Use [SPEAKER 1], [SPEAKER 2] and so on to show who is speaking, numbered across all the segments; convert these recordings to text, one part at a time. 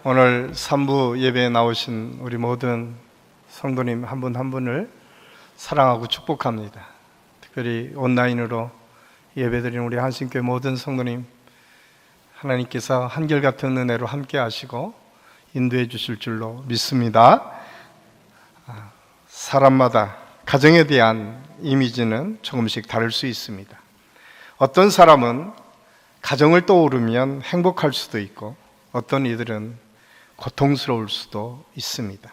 [SPEAKER 1] 오늘 3부 예배에 나오신 우리 모든 성도님 한 분 한 분을 사랑하고 축복합니다. 특별히 온라인으로 예배드리는 우리 한신교회 모든 성도님, 하나님께서 한결같은 은혜로 함께 하시고 인도해 주실 줄로 믿습니다. 사람마다 가정에 대한 이미지는 조금씩 다를 수 있습니다. 어떤 사람은 가정을 떠오르면 행복할 수도 있고, 어떤 이들은 고통스러울 수도 있습니다.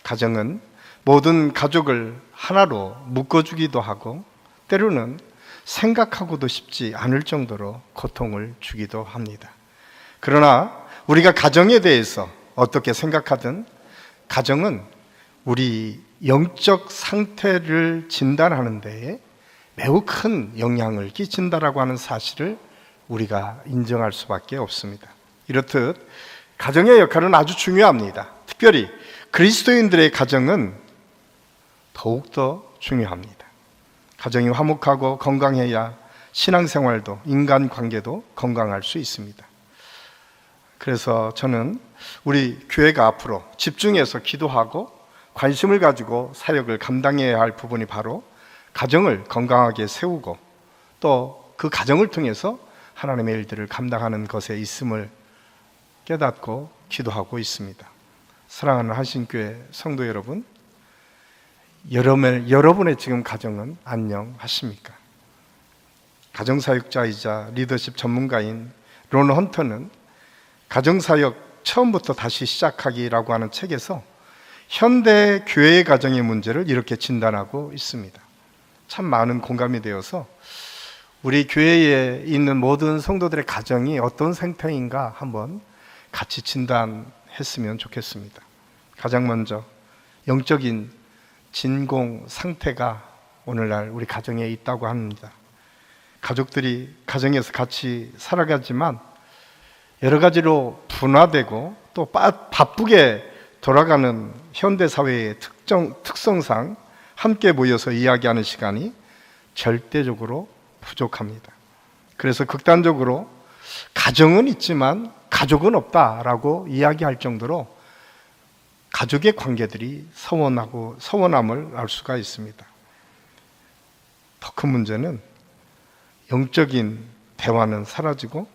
[SPEAKER 1] 가정은 모든 가족을 하나로 묶어주기도 하고, 때로는 생각하고도 싶지 않을 정도로 고통을 주기도 합니다. 그러나 우리가 가정에 대해서 어떻게 생각하든 가정은 우리 영적 상태를 진단하는 데에 매우 큰 영향을 끼친다라고 하는 사실을 우리가 인정할 수밖에 없습니다. 이렇듯 가정의 역할은 아주 중요합니다. 특별히 그리스도인들의 가정은 더욱더 중요합니다. 가정이 화목하고 건강해야 신앙생활도 인간관계도 건강할 수 있습니다. 그래서 저는 우리 교회가 앞으로 집중해서 기도하고 관심을 가지고 사역을 감당해야 할 부분이 바로 가정을 건강하게 세우고 또 그 가정을 통해서 하나님의 일들을 감당하는 것에 있음을 깨닫고 기도하고 있습니다. 사랑하는 한신교회 성도 여러분, 여러분의 지금 가정은 안녕하십니까? 가정사역자이자 리더십 전문가인 론 헌터는 가정사역 처음부터 다시 시작하기라고 하는 책에서 현대 교회의 가정의 문제를 이렇게 진단하고 있습니다. 참 많은 공감이 되어서 우리 교회에 있는 모든 성도들의 가정이 어떤 상태인가 한번 같이 진단했으면 좋겠습니다. 가장 먼저 영적인 진공 상태가 오늘날 우리 가정에 있다고 합니다. 가족들이 가정에서 같이 살아가지만 여러 가지로 분화되고 또 바쁘게 돌아가는 현대사회의 특성상 함께 모여서 이야기하는 시간이 절대적으로 부족합니다. 그래서 극단적으로 가정은 있지만 가족은 없다라고 이야기할 정도로 가족의 관계들이 서운함을 알 수가 있습니다. 더 큰 문제는 영적인 대화는 사라지고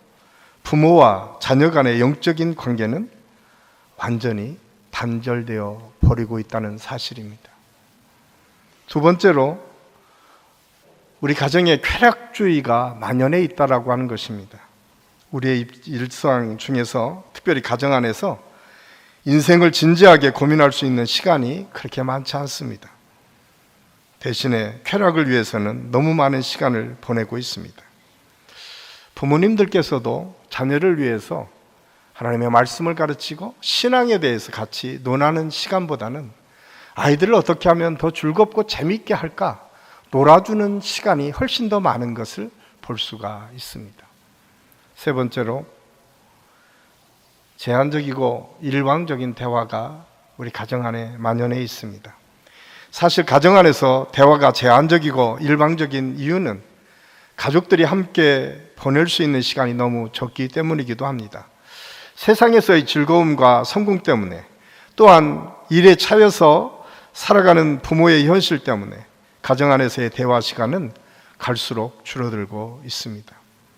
[SPEAKER 1] 부모와 자녀 간의 영적인 관계는 완전히 단절되어 버리고 있다는 사실입니다. 두 번째로 우리 가정에 쾌락주의가 만연해 있다라고 하는 것입니다. 우리의 일상 중에서 특별히 가정 안에서 인생을 진지하게 고민할 수 있는 시간이 그렇게 많지 않습니다. 대신에 쾌락을 위해서는 너무 많은 시간을 보내고 있습니다. 부모님들께서도 자녀를 위해서 하나님의 말씀을 가르치고 신앙에 대해서 같이 논하는 시간보다는 아이들을 어떻게 하면 더 즐겁고 재미있게 할까 놀아주는 시간이 훨씬 더 많은 것을 볼 수가 있습니다. 세 번째로 제한적이고 일방적인 대화가 우리 가정 안에 만연해 있습니다. 사실 가정 안에서 대화가 제한적이고 일방적인 이유는 가족들이 함께 보낼 수 있는 시간이 너무 적기 때문이기도 합니다. 세상에서의 즐거움과 성공 때문에, 또한 일에 차여서 살아가는 부모의 현실 때문에 가정 안에서의 대화 시간은 갈수록 줄어들고 있습니다.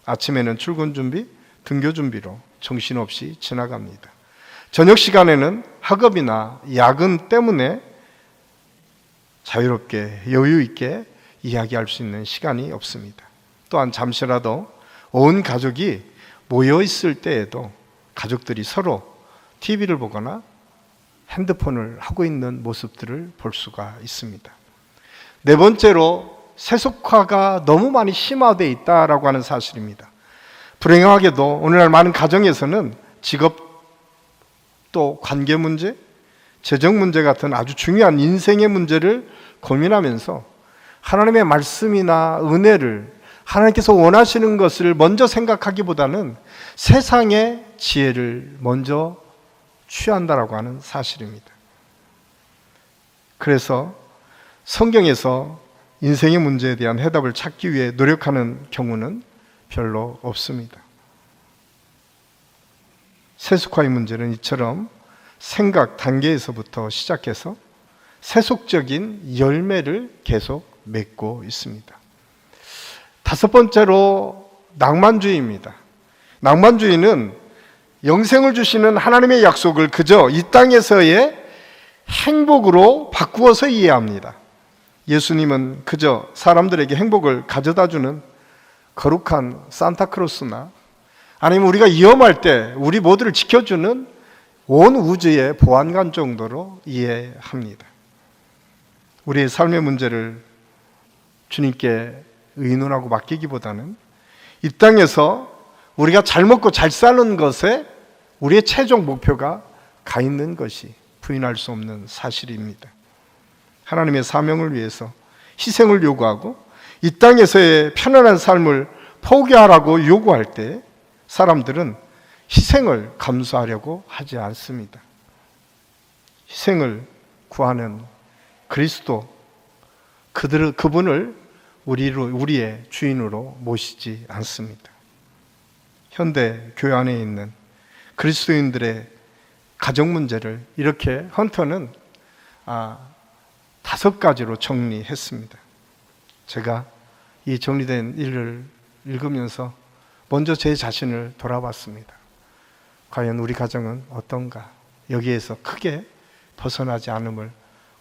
[SPEAKER 1] 아침에는 출근 준비, 등교 준비로 정신없이 지나갑니다. 저녁 시간에는 학업이나 야근 때문에 자유롭게 여유 있게 이야기할 수 있는 시간이 없습니다. 또한 잠시라도 온 가족이 모여 있을 때에도 가족들이 서로 TV를 보거나 핸드폰을 하고 있는 모습들을 볼 수가 있습니다. 네 번째로 세속화가 너무 많이 심화되어 있다라고 하는 사실입니다. 불행하게도 오늘날 많은 가정에서는 직업 또 관계 문제, 재정 문제 같은 아주 중요한 인생의 문제를 고민하면서 하나님의 말씀이나 은혜를 하나님께서 원하시는 것을 먼저 생각하기보다는 세상의 지혜를 먼저 취한다라고 하는 사실입니다. 그래서 성경에서 인생의 문제에 대한 해답을 찾기 위해 노력하는 경우는 별로 없습니다. 세속화의 문제는 이처럼 생각 단계에서부터 시작해서 세속적인 열매를 계속 맺고 있습니다. 다섯 번째로 낭만주의입니다. 낭만주의는 영생을 주시는 하나님의 약속을 그저 이 땅에서의 행복으로 바꾸어서 이해합니다. 예수님은 그저 사람들에게 행복을 가져다주는 거룩한 산타크로스나 아니면 우리가 위험할 때 우리 모두를 지켜주는 온 우주의 보안관 정도로 이해합니다. 우리의 삶의 문제를 주님께 의논하고 맡기기보다는 이 땅에서 우리가 잘 먹고 잘 사는 것에 우리의 최종 목표가 가 있는 것이 부인할 수 없는 사실입니다. 하나님의 사명을 위해서 희생을 요구하고 이 땅에서의 편안한 삶을 포기하라고 요구할 때 사람들은 희생을 감수하려고 하지 않습니다. 희생을 구하는 그리스도, 그분을 우리의 주인으로 모시지 않습니다. 현대 교회 안에 있는 그리스도인들의 가정 문제를 이렇게 헌터는 5가지로 정리했습니다. 제가 이 정리된 일을 읽으면서 먼저 제 자신을 돌아봤습니다. 과연 우리 가정은 어떤가? 여기에서 크게 벗어나지 않음을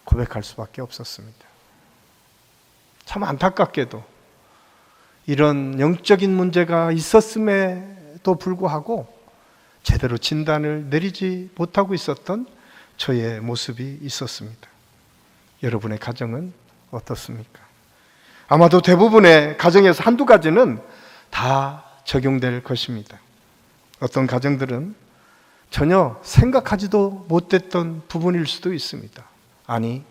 [SPEAKER 1] 고백할 수밖에 없었습니다. 참 안타깝게도 이런 영적인 문제가 있었음에도 불구하고 제대로 진단을 내리지 못하고 있었던 저의 모습이 있었습니다. 여러분의 가정은 어떻습니까? 아마도 대부분의 가정에서 한두 가지는 다 적용될 것입니다. 어떤 가정들은 전혀 생각하지도 못했던 부분일 수도 있습니다. 아니,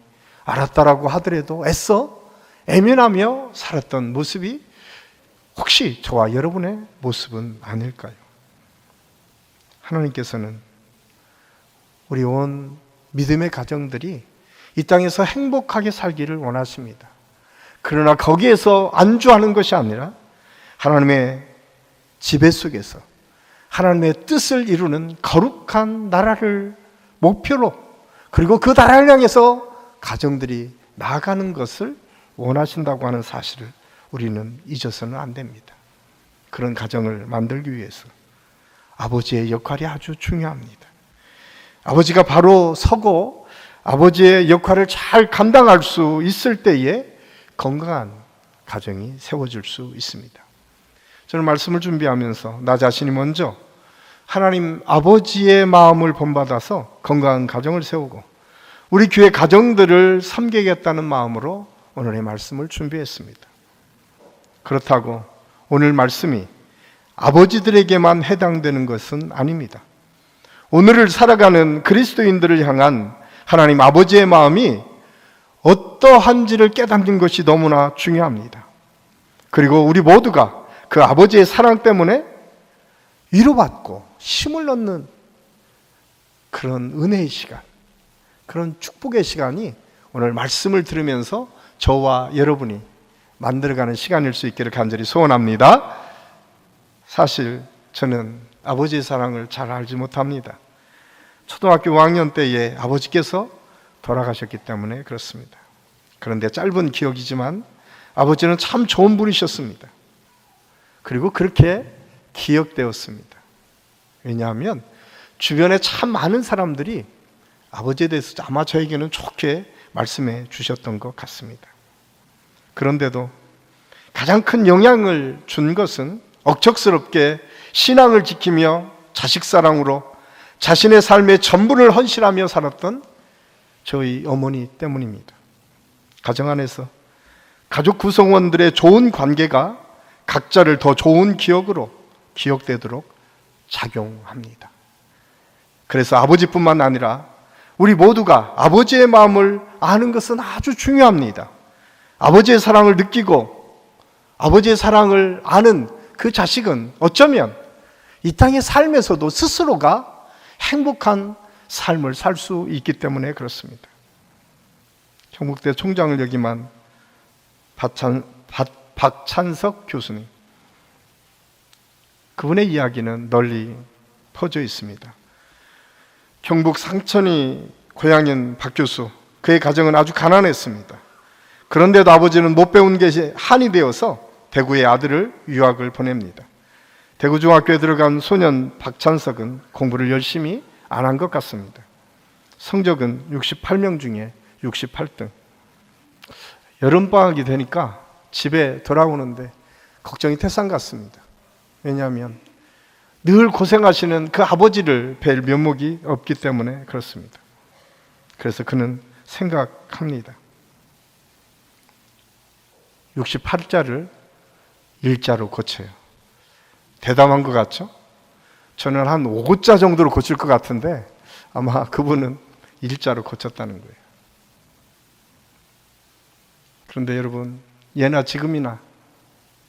[SPEAKER 1] 알았다라고 하더라도 애써 애면하며 살았던 모습이 혹시 저와 여러분의 모습은 아닐까요? 하나님께서는 우리 온 믿음의 가정들이 이 땅에서 행복하게 살기를 원하십니다. 그러나 거기에서 안주하는 것이 아니라 하나님의 지배 속에서 하나님의 뜻을 이루는 거룩한 나라를 목표로, 그리고 그 나라를 향해서 가정들이 나아가는 것을 원하신다고 하는 사실을 우리는 잊어서는 안 됩니다. 그런 가정을 만들기 위해서 아버지의 역할이 아주 중요합니다. 아버지가 바로 서고 아버지의 역할을 잘 감당할 수 있을 때에 건강한 가정이 세워질 수 있습니다. 저는 말씀을 준비하면서 나 자신이 먼저 하나님 아버지의 마음을 본받아서 건강한 가정을 세우고 우리 교회 가정들을 섬기겠다는 마음으로 오늘의 말씀을 준비했습니다. 그렇다고 오늘 말씀이 아버지들에게만 해당되는 것은 아닙니다. 오늘을 살아가는 그리스도인들을 향한 하나님 아버지의 마음이 어떠한지를 깨닫는 것이 너무나 중요합니다. 그리고 우리 모두가 그 아버지의 사랑 때문에 위로받고 힘을 얻는 그런 은혜의 시간, 그런 축복의 시간이 오늘 말씀을 들으면서 저와 여러분이 만들어가는 시간일 수 있기를 간절히 소원합니다. 사실 저는 아버지의 사랑을 잘 알지 못합니다. 초등학교 5학년 때에 아버지께서 돌아가셨기 때문에 그렇습니다. 그런데 짧은 기억이지만 아버지는 참 좋은 분이셨습니다. 그리고 그렇게 기억되었습니다. 왜냐하면 주변에 참 많은 사람들이 아버지에 대해서 아마 저에게는 좋게 말씀해 주셨던 것 같습니다. 그런데도 가장 큰 영향을 준 것은 억척스럽게 신앙을 지키며 자식 사랑으로 자신의 삶의 전부를 헌신하며 살았던 저희 어머니 때문입니다. 가정 안에서 가족 구성원들의 좋은 관계가 각자를 더 좋은 기억으로 기억되도록 작용합니다. 그래서 아버지뿐만 아니라 우리 모두가 아버지의 마음을 아는 것은 아주 중요합니다. 아버지의 사랑을 느끼고 아버지의 사랑을 아는 그 자식은 어쩌면 이 땅의 삶에서도 스스로가 행복한 삶을 살 수 있기 때문에 그렇습니다. 경북대 총장을 역임한 박찬석 교수님, 그분의 이야기는 널리 퍼져 있습니다. 경북 상천이 고향인 박 교수, 그의 가정은 아주 가난했습니다. 그런데도 아버지는 못 배운 것이 한이 되어서 대구에 아들을 유학을 보냅니다. 대구 중학교에 들어간 소년 박찬석은 공부를 열심히 안 한 것 같습니다. 성적은 68명 중에 68등. 여름방학이 되니까 집에 돌아오는데 걱정이 태산 같습니다. 왜냐하면 늘 고생하시는 그 아버지를 뵐 면목이 없기 때문에 그렇습니다. 그래서 그는 생각합니다. 68자를 일자로 고쳐요. 대담한 것 같죠? 저는 한 5자 정도로 고칠 것 같은데 아마 그분은 일자로 고쳤다는 거예요. 그런데 여러분, 예나 지금이나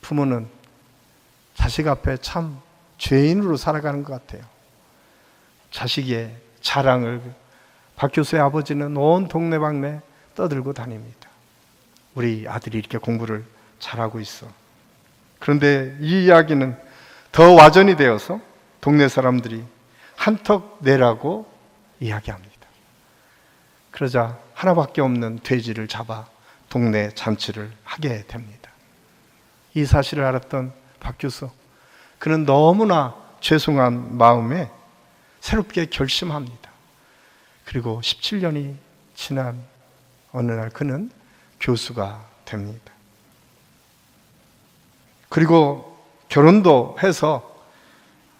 [SPEAKER 1] 부모는 자식 앞에 참 죄인으로 살아가는 것 같아요. 자식의 자랑을 박 교수의 아버지는 온 동네방네 떠들고 다닙니다. 우리 아들이 이렇게 공부를 잘하고 있어. 그런데 이 이야기는 더 와전이 되어서 동네 사람들이 한턱 내라고 이야기합니다. 그러자 하나밖에 없는 돼지를 잡아 동네 잔치를 하게 됩니다. 이 사실을 알았던 박 교수, 그는 너무나 죄송한 마음에 새롭게 결심합니다. 그리고 17년이 지난 어느 날 그는 교수가 됩니다. 그리고 결혼도 해서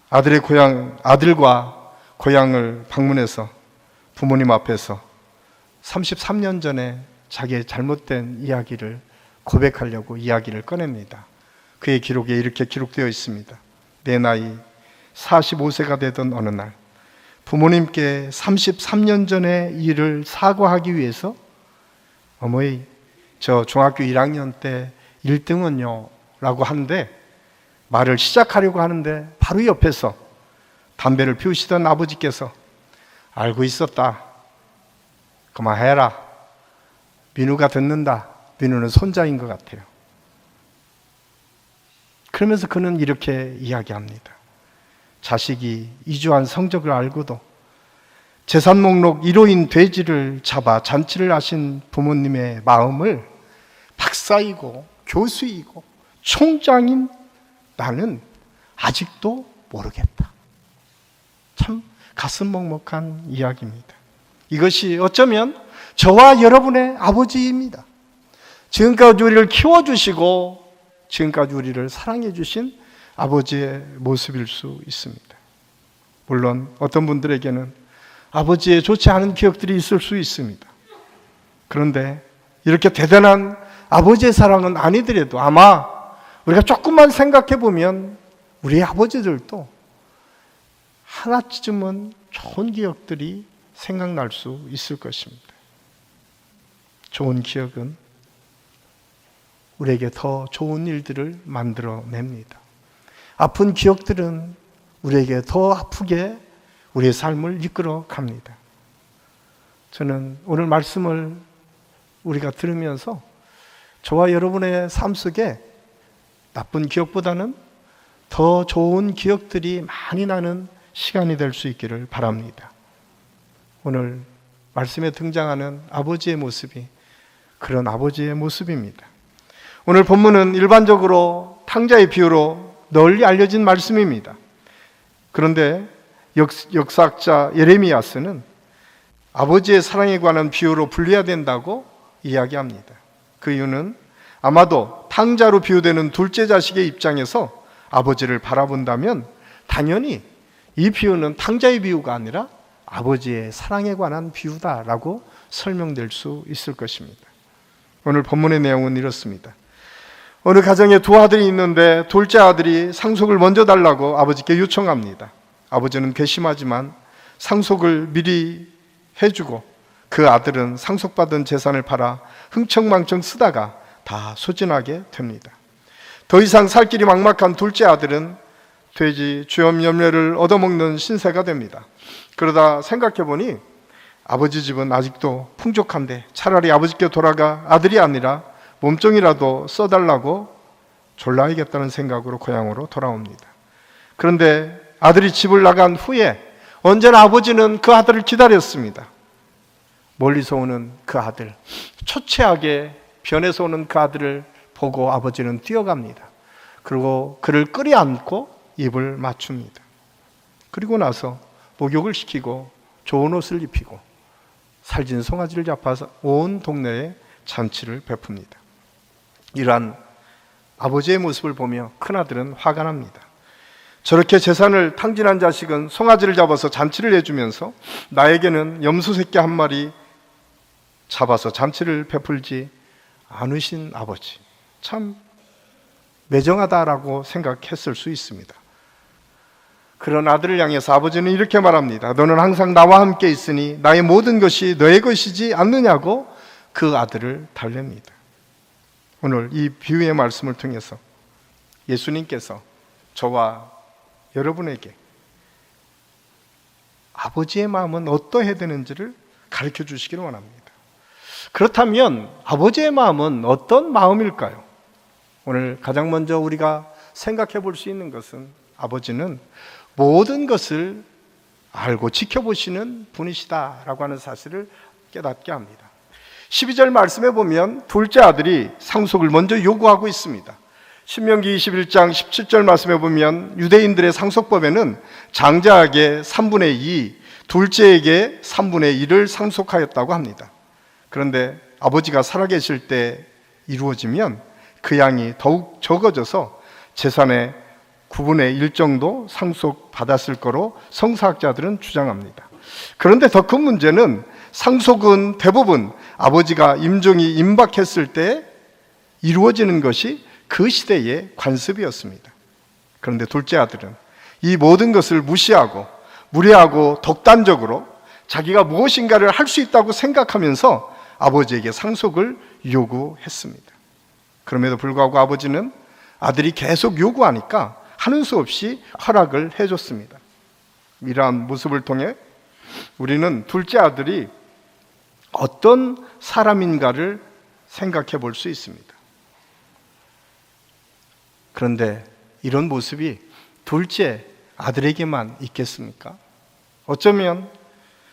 [SPEAKER 1] 아들과 고향을 방문해서 부모님 앞에서 33년 전에 자기의 잘못된 이야기를 고백하려고 이야기를 꺼냅니다. 그의 기록에 이렇게 기록되어 있습니다. 내 나이 45세가 되던 어느 날 부모님께 33년 전의 일을 사과하기 위해서 어머니, 저 중학교 1학년 때 1등은요 라고 하는데 말을 시작하려고 하는데 바로 옆에서 담배를 피우시던 아버지께서 알고 있었다. 그만해라. 민우가 듣는다. 민우는 손자인 것 같아요. 그러면서 그는 이렇게 이야기합니다. 자식이 이주한 성적을 알고도 재산 목록 1호인 돼지를 잡아 잔치를 하신 부모님의 마음을 박사이고 교수이고 총장인 나는 아직도 모르겠다. 참 가슴 먹먹한 이야기입니다. 이것이 어쩌면 저와 여러분의 아버지입니다. 지금까지 우리를 키워주시고 지금까지 우리를 사랑해 주신 아버지의 모습일 수 있습니다. 물론 어떤 분들에게는 아버지의 좋지 않은 기억들이 있을 수 있습니다. 그런데 이렇게 대단한 아버지의 사랑은 아니더라도 아마 우리가 조금만 생각해 보면 우리 아버지들도 하나쯤은 좋은 기억들이 생각날 수 있을 것입니다. 좋은 기억은 우리에게 더 좋은 일들을 만들어냅니다. 아픈 기억들은 우리에게 더 아프게 우리의 삶을 이끌어 갑니다. 저는 오늘 말씀을 우리가 들으면서 저와 여러분의 삶 속에 나쁜 기억보다는 더 좋은 기억들이 많이 나는 시간이 될 수 있기를 바랍니다. 오늘 말씀에 등장하는 아버지의 모습이 그런 아버지의 모습입니다. 오늘 본문은 일반적으로 탕자의 비유로 널리 알려진 말씀입니다. 그런데 역사학자 예레미야스는 아버지의 사랑에 관한 비유로 분류해야 된다고 이야기합니다. 그 이유는 아마도 탕자로 비유되는 둘째 자식의 입장에서 아버지를 바라본다면 당연히 이 비유는 탕자의 비유가 아니라 아버지의 사랑에 관한 비유다라고 설명될 수 있을 것입니다. 오늘 본문의 내용은 이렇습니다. 어느 가정에 두 아들이 있는데 둘째 아들이 상속을 먼저 달라고 아버지께 요청합니다. 아버지는 괘씸하지만 상속을 미리 해주고 그 아들은 상속받은 재산을 팔아 흥청망청 쓰다가 다 소진하게 됩니다. 더 이상 살 길이 막막한 둘째 아들은 돼지 쥐염염려를 얻어먹는 신세가 됩니다. 그러다 생각해보니 아버지 집은 아직도 풍족한데 차라리 아버지께 돌아가 아들이 아니라 몸종이라도 써달라고 졸라야겠다는 생각으로 고향으로 돌아옵니다. 그런데 아들이 집을 나간 후에 언제나 아버지는 그 아들을 기다렸습니다. 멀리서 오는 그 아들, 초췌하게 변해서 오는 그 아들을 보고 아버지는 뛰어갑니다. 그리고 그를 끌어안고 입을 맞춥니다. 그리고 나서 목욕을 시키고 좋은 옷을 입히고 살진 송아지를 잡아서 온 동네에 잔치를 베풉니다. 이러한 아버지의 모습을 보며 큰아들은 화가 납니다. 저렇게 재산을 탕진한 자식은 송아지를 잡아서 잔치를 해주면서 나에게는 염소 새끼 한 마리 잡아서 잔치를 베풀지 않으신 아버지, 참 매정하다라고 생각했을 수 있습니다. 그런 아들을 향해서 아버지는 이렇게 말합니다. 너는 항상 나와 함께 있으니 나의 모든 것이 너의 것이지 않느냐고 그 아들을 달랩니다. 오늘 이 비유의 말씀을 통해서 예수님께서 저와 여러분에게 아버지의 마음은 어떠해야 되는지를 가르쳐 주시기를 원합니다. 그렇다면 아버지의 마음은 어떤 마음일까요? 오늘 가장 먼저 우리가 생각해 볼 수 있는 것은 아버지는 모든 것을 알고 지켜보시는 분이시다라고 하는 사실을 깨닫게 합니다. 12절 말씀에 보면 둘째 아들이 상속을 먼저 요구하고 있습니다. 신명기 21장 17절 말씀에 보면 유대인들의 상속법에는 장자에게 3분의 2, 둘째에게 3분의 1을 상속하였다고 합니다. 그런데 아버지가 살아계실 때 이루어지면 그 양이 더욱 적어져서 재산의 9분의 1 정도 상속받았을 거로 성사학자들은 주장합니다. 그런데 더 큰 문제는 상속은 대부분 아버지가 임종이 임박했을 때 이루어지는 것이 그 시대의 관습이었습니다. 그런데 둘째 아들은 이 모든 것을 무시하고 무례하고 독단적으로 자기가 무엇인가를 할 수 있다고 생각하면서 아버지에게 상속을 요구했습니다. 그럼에도 불구하고 아버지는 아들이 계속 요구하니까 하는 수 없이 허락을 해줬습니다. 이러한 모습을 통해 우리는 둘째 아들이 어떤 사람인가를 생각해 볼 수 있습니다. 그런데 이런 모습이 둘째 아들에게만 있겠습니까? 어쩌면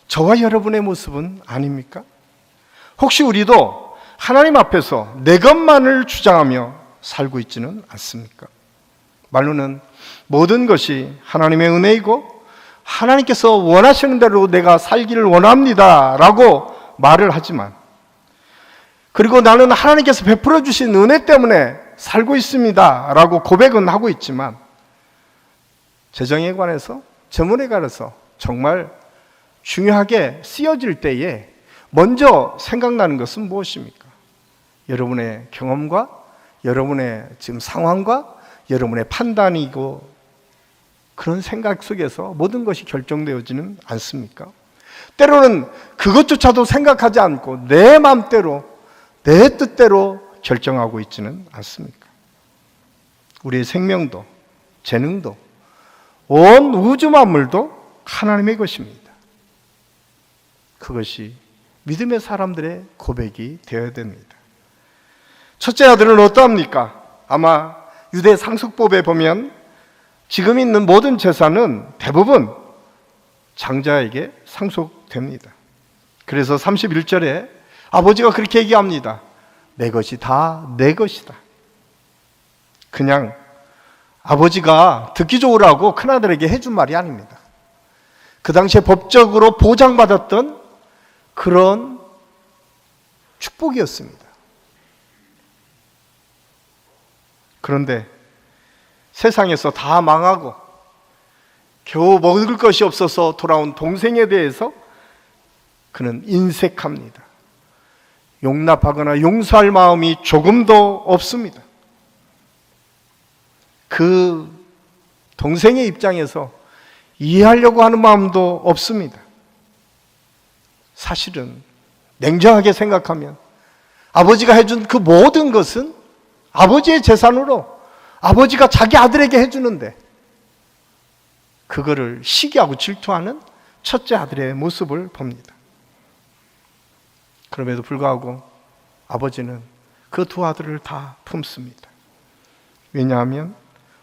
[SPEAKER 1] 저와 여러분의 모습은 아닙니까? 혹시 우리도 하나님 앞에서 내 것만을 주장하며 살고 있지는 않습니까? 말로는 모든 것이 하나님의 은혜이고 하나님께서 원하시는 대로 내가 살기를 원합니다 라고 말을 하지만, 그리고 나는 하나님께서 베풀어 주신 은혜 때문에 살고 있습니다 라고 고백은 하고 있지만, 재정에 관해서, 재물에 관해서 정말 중요하게 쓰여질 때에 먼저 생각나는 것은 무엇입니까? 여러분의 경험과 여러분의 지금 상황과 여러분의 판단이고, 그런 생각 속에서 모든 것이 결정되어지는 않습니까? 때로는 그것조차도 생각하지 않고 내 마음대로, 내 뜻대로 결정하고 있지는 않습니까? 우리의 생명도, 재능도, 온 우주 만물도 하나님의 것입니다. 그것이 믿음의 사람들의 고백이 되어야 됩니다. 첫째 아들은 어떠합니까? 아마 유대 상속법에 보면 지금 있는 모든 재산은 대부분 장자에게 상속됩니다. 그래서 31절에 아버지가 그렇게 얘기합니다. 내 것이 다 내 것이다. 그냥 아버지가 듣기 좋으라고 큰아들에게 해준 말이 아닙니다. 그 당시에 법적으로 보장받았던 그런 축복이었습니다. 그런데 세상에서 다 망하고 겨우 먹을 것이 없어서 돌아온 동생에 대해서 그는 인색합니다. 용납하거나 용서할 마음이 조금도 없습니다. 그 동생의 입장에서 이해하려고 하는 마음도 없습니다. 사실은 냉정하게 생각하면 아버지가 해준 그 모든 것은 아버지의 재산으로 아버지가 자기 아들에게 해주는데, 그거를 시기하고 질투하는 첫째 아들의 모습을 봅니다. 그럼에도 불구하고 아버지는 그 두 아들을 다 품습니다. 왜냐하면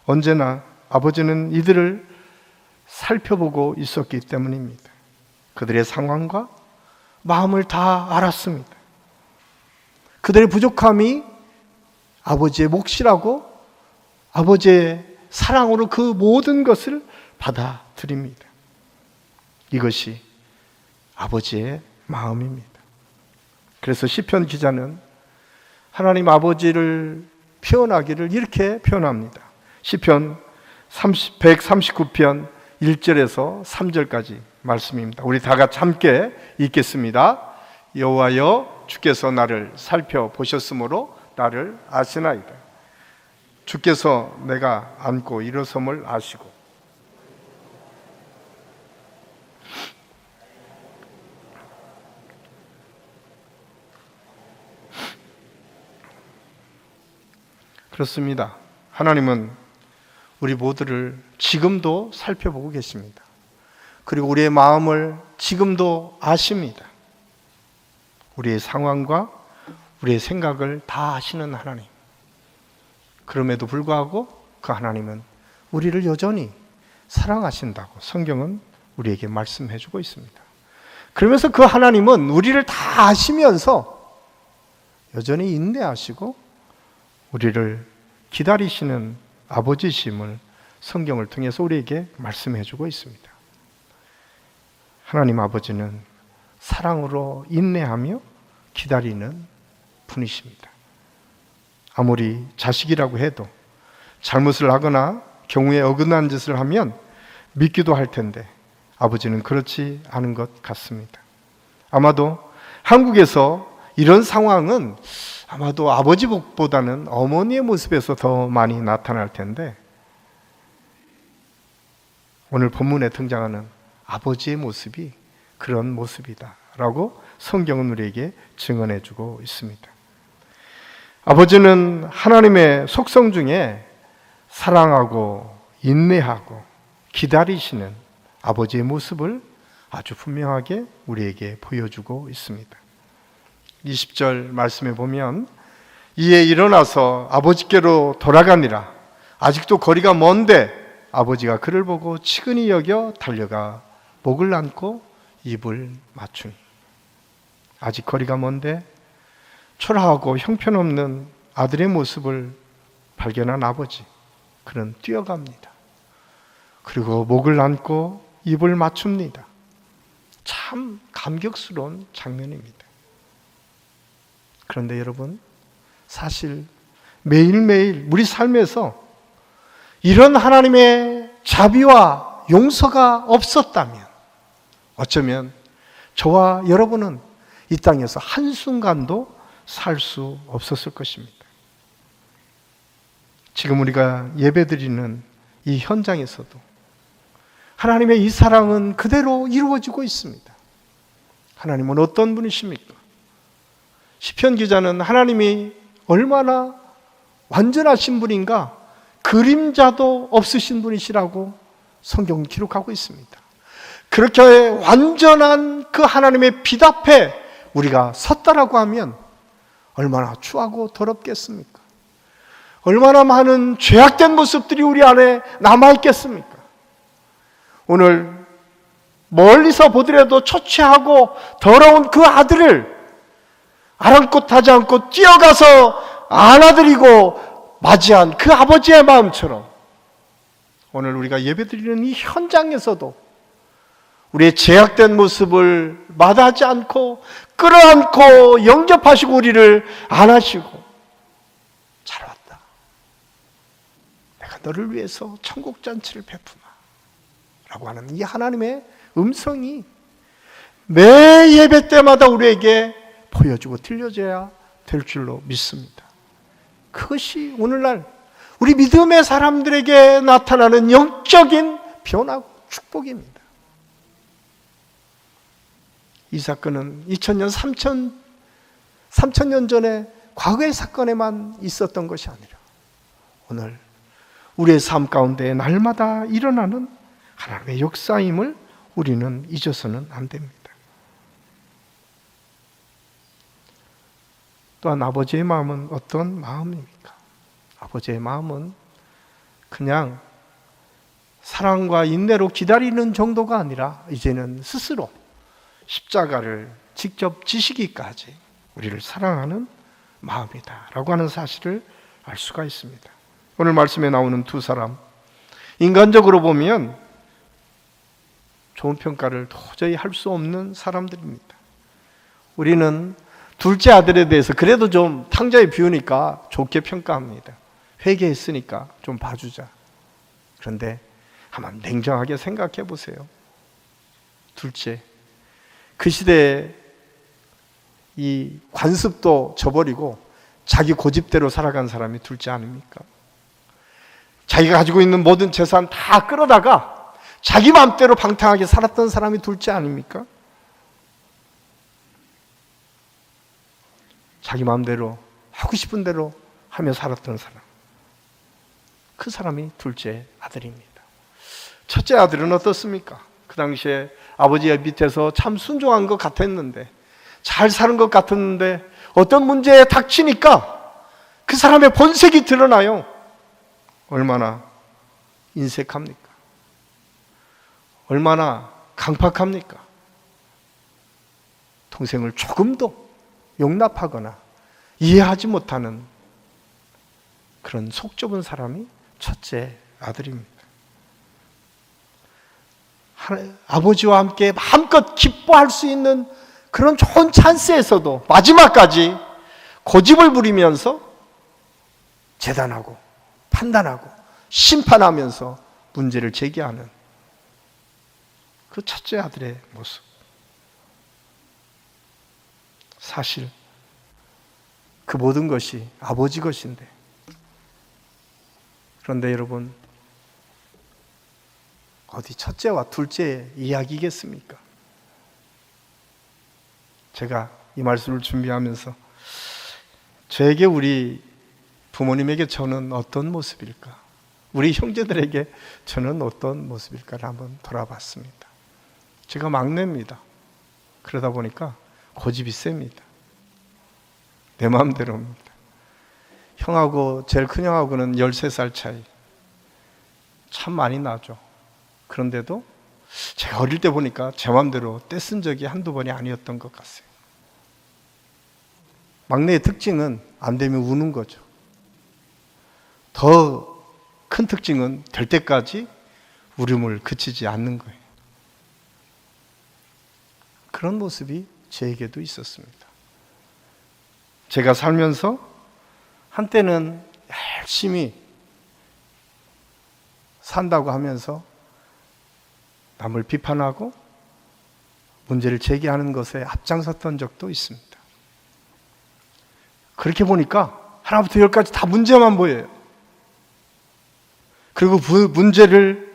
[SPEAKER 1] 언제나 아버지는 이들을 살펴보고 있었기 때문입니다. 그들의 상황과 마음을 다 알았습니다. 그들의 부족함이 아버지의 몫이라고 아버지의 사랑으로 그 모든 것을 받아들입니다. 이것이 아버지의 마음입니다. 그래서 시편 기자는 하나님 아버지를 표현하기를 이렇게 표현합니다. 시편 139편 1절에서 3절까지 말씀입니다. 우리 다 같이 함께 읽겠습니다. 여호와여, 주께서 나를 살펴보셨으므로 나를 아시나이다. 주께서 내가 앉고 일어섬을 아시고 그렇습니다. 하나님은 우리 모두를 지금도 살펴보고 계십니다. 그리고 우리의 마음을 지금도 아십니다. 우리의 상황과 우리의 생각을 다 아시는 하나님. 그럼에도 불구하고 그 하나님은 우리를 여전히 사랑하신다고 성경은 우리에게 말씀해 주고 있습니다. 그러면서 그 하나님은 우리를 다 아시면서 여전히 인내하시고 우리를 기다리시는 아버지심을 성경을 통해서 우리에게 말씀해 주고 있습니다. 하나님 아버지는 사랑으로 인내하며 기다리는 분이십니다. 아무리 자식이라고 해도 잘못을 하거나 경우에 어긋난 짓을 하면 믿기도 할 텐데 아버지는 그렇지 않은 것 같습니다. 아마도 한국에서 이런 상황은 아마도 아버지 복보다는 어머니의 모습에서 더 많이 나타날 텐데 오늘 본문에 등장하는 아버지의 모습이 그런 모습이다 라고 성경은 우리에게 증언해 주고 있습니다. 아버지는 하나님의 속성 중에 사랑하고 인내하고 기다리시는 아버지의 모습을 아주 분명하게 우리에게 보여주고 있습니다. 20절 말씀에 보면 이에 일어나서 아버지께로 돌아가니라. 아직도 거리가 먼데 아버지가 그를 보고 치근히 여겨 달려가 목을 안고 입을 맞추니. 아직 거리가 먼데 초라하고 형편없는 아들의 모습을 발견한 아버지, 그는 뛰어갑니다. 그리고 목을 안고 입을 맞춥니다. 참 감격스러운 장면입니다. 그런데 여러분, 사실 매일매일 우리 삶에서 이런 하나님의 자비와 용서가 없었다면 어쩌면 저와 여러분은 이 땅에서 한순간도 살 수 없었을 것입니다. 지금 우리가 예배드리는 이 현장에서도 하나님의 이 사랑은 그대로 이루어지고 있습니다. 하나님은 어떤 분이십니까? 시편 기자는 하나님이 얼마나 완전하신 분인가, 그림자도 없으신 분이시라고 성경은 기록하고 있습니다. 그렇게 완전한 그 하나님의 빛 앞에 우리가 섰다라고 하면 얼마나 추하고 더럽겠습니까? 얼마나 많은 죄악된 모습들이 우리 안에 남아있겠습니까? 오늘 멀리서 보더라도 초췌하고 더러운 그 아들을 아랑곳하지 않고 뛰어가서 안아드리고 맞이한 그 아버지의 마음처럼 오늘 우리가 예배드리는 이 현장에서도 우리의 죄악된 모습을 마다하지 않고 끌어안고 영접하시고 우리를 안아시고 잘 왔다. 내가 너를 위해서 천국잔치를 베푸마 라고 하는 이 하나님의 음성이 매 예배 때마다 우리에게 보여주고 들려줘야 될 줄로 믿습니다. 그것이 오늘날 우리 믿음의 사람들에게 나타나는 영적인 변화고 축복입니다. 이 사건은 2000년, 3000년 전에 과거의 사건에만 있었던 것이 아니라 오늘 우리의 삶 가운데 날마다 일어나는 하나님의 역사임을 우리는 잊어서는 안 됩니다. 또한 아버지의 마음은 어떤 마음입니까? 아버지의 마음은 그냥 사랑과 인내로 기다리는 정도가 아니라 이제는 스스로 십자가를 직접 지시기까지 우리를 사랑하는 마음이다 라고 하는 사실을 알 수가 있습니다. 오늘 말씀에 나오는 두 사람, 인간적으로 보면 좋은 평가를 도저히 할 수 없는 사람들입니다. 우리는 둘째 아들에 대해서 그래도 좀 탕자에 비우니까 좋게 평가합니다. 회개했으니까 좀 봐주자. 그런데 한번 냉정하게 생각해 보세요. 둘째, 그 시대에 이 관습도 저버리고 자기 고집대로 살아간 사람이 둘째 아닙니까? 자기가 가지고 있는 모든 재산 다 끌어다가 자기 마음대로 방탕하게 살았던 사람이 둘째 아닙니까? 자기 마음대로 하고 싶은 대로 하며 살았던 사람, 그 사람이 둘째 아들입니다. 첫째 아들은 어떻습니까? 그 당시에 아버지의 밑에서 참 순종한 것 같았는데, 잘 사는 것 같았는데 어떤 문제에 닥치니까 그 사람의 본색이 드러나요. 얼마나 인색합니까? 얼마나 강팍합니까? 동생을 조금도 용납하거나 이해하지 못하는 그런 속 좁은 사람이 첫째 아들입니다. 아버지와 함께 마음껏 기뻐할 수 있는 그런 좋은 찬스에서도 마지막까지 고집을 부리면서 재단하고 판단하고 심판하면서 문제를 제기하는 그 첫째 아들의 모습. 사실 그 모든 것이 아버지 것인데, 그런데 여러분, 어디 첫째와 둘째의 이야기겠습니까? 제가 이 말씀을 준비하면서 저에게, 우리 부모님에게 저는 어떤 모습일까? 우리 형제들에게 저는 어떤 모습일까를 한번 돌아봤습니다. 제가 막내입니다. 그러다 보니까 고집이 셉니다. 내 마음대로입니다. 형하고, 제일 큰 형하고는 13살 차이, 참 많이 나죠. 그런데도 제가 어릴 때 보니까 제 마음대로 떼쓴 적이 한두 번이 아니었던 것 같아요. 막내의 특징은 안 되면 우는 거죠. 더 큰 특징은 될 때까지 울음을 그치지 않는 거예요. 그런 모습이 저에게도 있었습니다. 제가 살면서 한때는 열심히 산다고 하면서 남을 비판하고 문제를 제기하는 것에 앞장섰던 적도 있습니다. 그렇게 보니까 하나부터 열까지 다 문제만 보여요. 그리고 그 문제를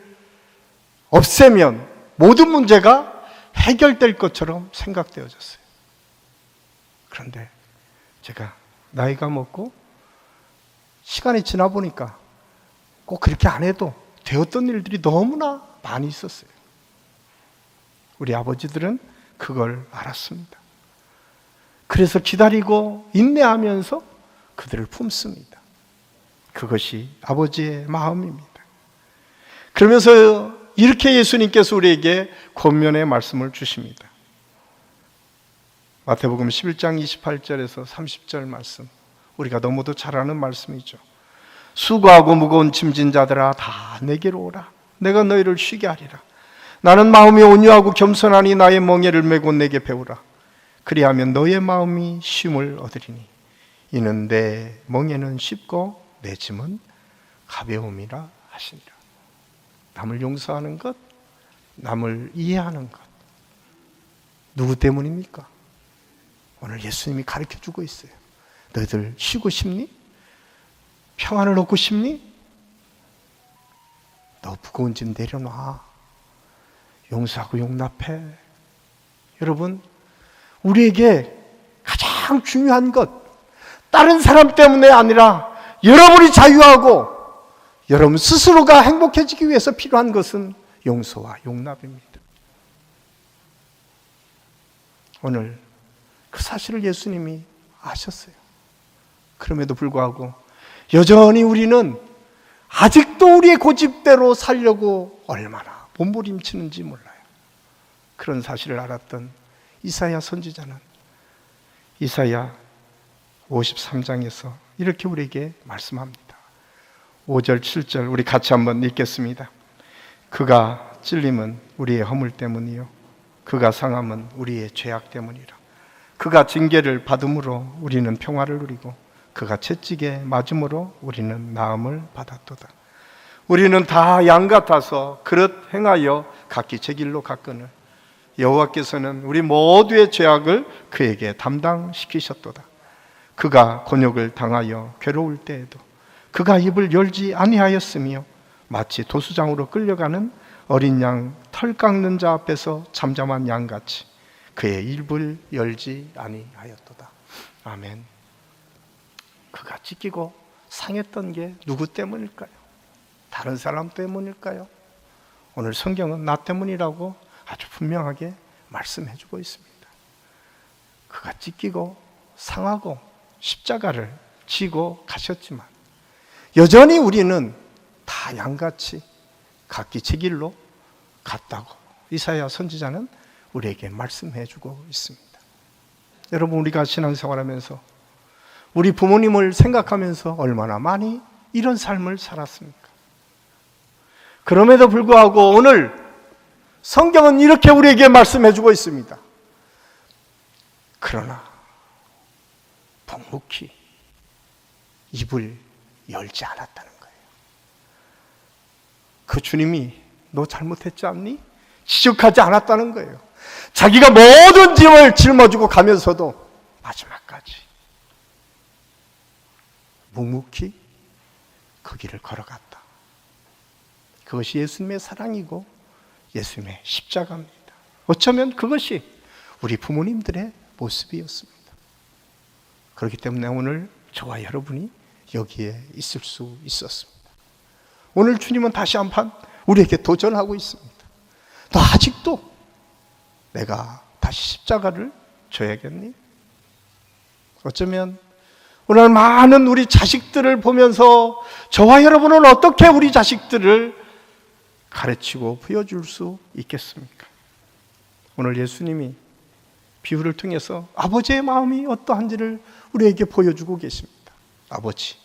[SPEAKER 1] 없애면 모든 문제가 해결될 것처럼 생각되어졌어요. 그런데 제가 나이가 먹고 시간이 지나 보니까 꼭 그렇게 안 해도 되었던 일들이 너무나 많이 있었어요. 우리 아버지들은 그걸 알았습니다. 그래서 기다리고 인내하면서 그들을 품습니다. 그것이 아버지의 마음입니다. 그러면서 이렇게 예수님께서 우리에게 권면의 말씀을 주십니다. 마태복음 11장 28절에서 30절 말씀, 우리가 너무도 잘 아는 말씀이죠. 수고하고 무거운 짐진 자들아 다 내게로 오라. 내가 너희를 쉬게 하리라. 나는 마음이 온유하고 겸손하니 나의 멍에를 메고 내게 배우라. 그리하면 너의 마음이 쉼을 얻으리니 이는 내 멍에는 쉽고 내 짐은 가벼움이라 하시니라. 남을 용서하는 것, 남을 이해하는 것, 누구 때문입니까? 오늘 예수님이 가르쳐주고 있어요. 너희들 쉬고 싶니? 평안을 얻고 싶니? 너 무거운 짐 내려놔. 용서하고 용납해. 여러분, 우리에게 가장 중요한 것, 다른 사람 때문에 아니라 여러분이 자유하고 여러분 스스로가 행복해지기 위해서 필요한 것은 용서와 용납입니다. 오늘 그 사실을 예수님이 아셨어요. 그럼에도 불구하고 여전히 우리는 아직도 우리의 고집대로 살려고 얼마나 몸부림치는지 몰라요. 그런 사실을 알았던 이사야 선지자는 이사야 53장에서 이렇게 우리에게 말씀합니다. 5절 7절 우리 같이 한번 읽겠습니다. 그가 찔림은 우리의 허물 때문이요 그가 상함은 우리의 죄악 때문이라. 그가 징계를 받음으로 우리는 평화를 누리고 그가 채찍에 맞음으로 우리는 나음을 받았도다. 우리는 다 양 같아서 그릇 행하여 각기 제 길로 갔거늘 여호와께서는 우리 모두의 죄악을 그에게 담당시키셨도다. 그가 곤욕을 당하여 괴로울 때에도 그가 입을 열지 아니하였으며 마치 도수장으로 끌려가는 어린 양 털 깎는 자 앞에서 잠잠한 양같이 그의 입을 열지 아니하였도다. 아멘. 그가 찢기고 상했던 게 누구 때문일까요? 다른 사람 때문일까요? 오늘 성경은 나 때문이라고 아주 분명하게 말씀해주고 있습니다. 그가 찢기고 상하고 십자가를 지고 가셨지만 여전히 우리는 다 양같이 각기 제 길로 갔다고 이사야 선지자는 우리에게 말씀해주고 있습니다. 여러분, 우리가 신앙생활하면서 우리 부모님을 생각하면서 얼마나 많이 이런 삶을 살았습니까? 그럼에도 불구하고 오늘 성경은 이렇게 우리에게 말씀해주고 있습니다. 그러나 묵묵히 입을 열지 않았다는 거예요. 그 주님이 너 잘못했지 않니? 지적하지 않았다는 거예요. 자기가 모든 짐을 짊어지고 가면서도 마지막까지 묵묵히 그 길을 걸어갔다. 그것이 예수님의 사랑이고 예수님의 십자가입니다. 어쩌면 그것이 우리 부모님들의 모습이었습니다. 그렇기 때문에 오늘 저와 여러분이 여기에 있을 수 있었습니다. 오늘 주님은 다시 한번 우리에게 도전하고 있습니다. 너 아직도 내가 다시 십자가를 져야겠니? 어쩌면 오늘 많은 우리 자식들을 보면서 저와 여러분은 어떻게 우리 자식들을 가르치고 보여줄 수 있겠습니까? 오늘 예수님이 비유를 통해서 아버지의 마음이 어떠한지를 우리에게 보여주고 계십니다. 아버지,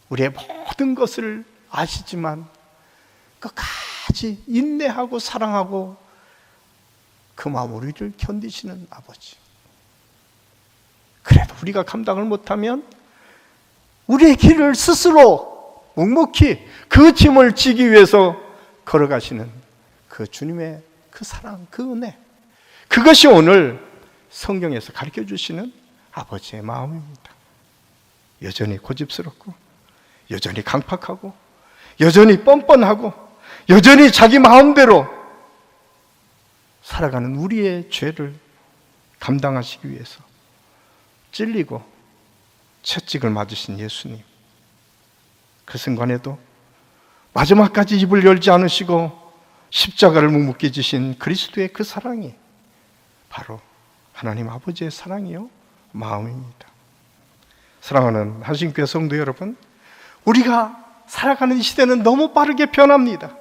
[SPEAKER 1] 우리의 모든 것을 아시지만 끝까지 인내하고 사랑하고 그 마음 우리를 견디시는 아버지. 그래도 우리가 감당을 못하면 우리의 길을 스스로 묵묵히 그 짐을 지기 위해서 걸어가시는 그 주님의 그 사랑, 그 은혜, 그것이 오늘 성경에서 가르쳐 주시는 아버지의 마음입니다. 여전히 고집스럽고 여전히 강팍하고 여전히 뻔뻔하고 여전히 자기 마음대로 살아가는 우리의 죄를 감당하시기 위해서 찔리고 채찍을 맞으신 예수님, 그 순간에도 마지막까지 입을 열지 않으시고 십자가를 묵묵히 지신 그리스도의 그 사랑이 바로 하나님 아버지의 사랑이요 마음입니다. 사랑하는 한신교회 성도 여러분, 우리가 살아가는 이 시대는 너무 빠르게 변합니다.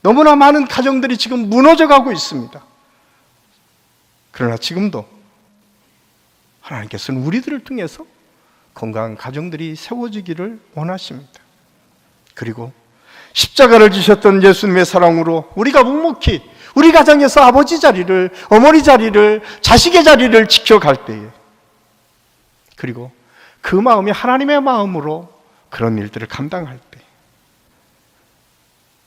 [SPEAKER 1] 너무나 많은 가정들이 지금 무너져가고 있습니다. 그러나 지금도 하나님께서는 우리들을 통해서 건강한 가정들이 세워지기를 원하십니다. 그리고 십자가를 지셨던 예수님의 사랑으로 우리가 묵묵히 우리 가정에서 아버지 자리를, 어머니 자리를, 자식의 자리를 지켜갈 때에, 그리고 그 마음이 하나님의 마음으로 그런 일들을 감당할 때,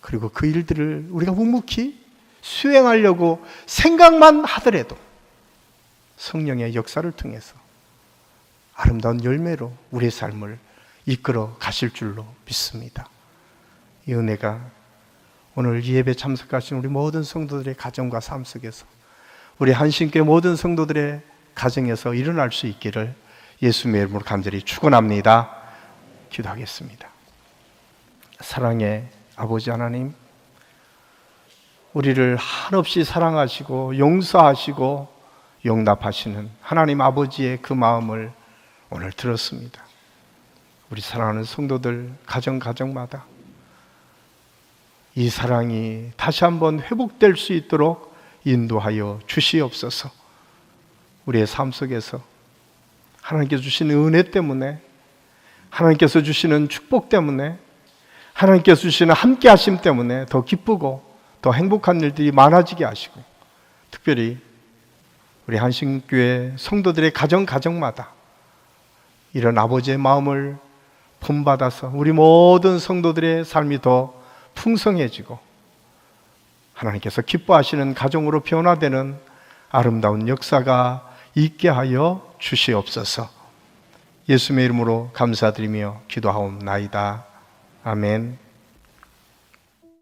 [SPEAKER 1] 그리고 그 일들을 우리가 묵묵히 수행하려고 생각만 하더라도 성령의 역사를 통해서 아름다운 열매로 우리의 삶을 이끌어 가실 줄로 믿습니다. 이 은혜가 오늘 이 예배 참석하신 우리 모든 성도들의 가정과 삶 속에서, 우리 한신교회 모든 성도들의 가정에서 일어날 수 있기를 예수님의 이름으로 간절히 축원합니다. 기도하겠습니다. 사랑의 아버지 하나님, 우리를 한없이 사랑하시고 용서하시고 용납하시는 하나님 아버지의 그 마음을 오늘 들었습니다. 우리 사랑하는 성도들 가정마다 이 사랑이 다시 한번 회복될 수 있도록 인도하여 주시옵소서. 우리의 삶 속에서 하나님께서 주시는 은혜 때문에, 하나님께서 주시는 축복 때문에, 하나님께서 주시는 함께 하심 때문에 더 기쁘고 더 행복한 일들이 많아지게 하시고, 특별히 우리 한신교회 성도들의 가정마다 이런 아버지의 마음을 본받아서 우리 모든 성도들의 삶이 더 풍성해지고 하나님께서 기뻐하시는 가정으로 변화되는 아름다운 역사가 있게 하여 주시옵소서. 예수님의 이름으로 감사드리며 기도하옵나이다. 아멘.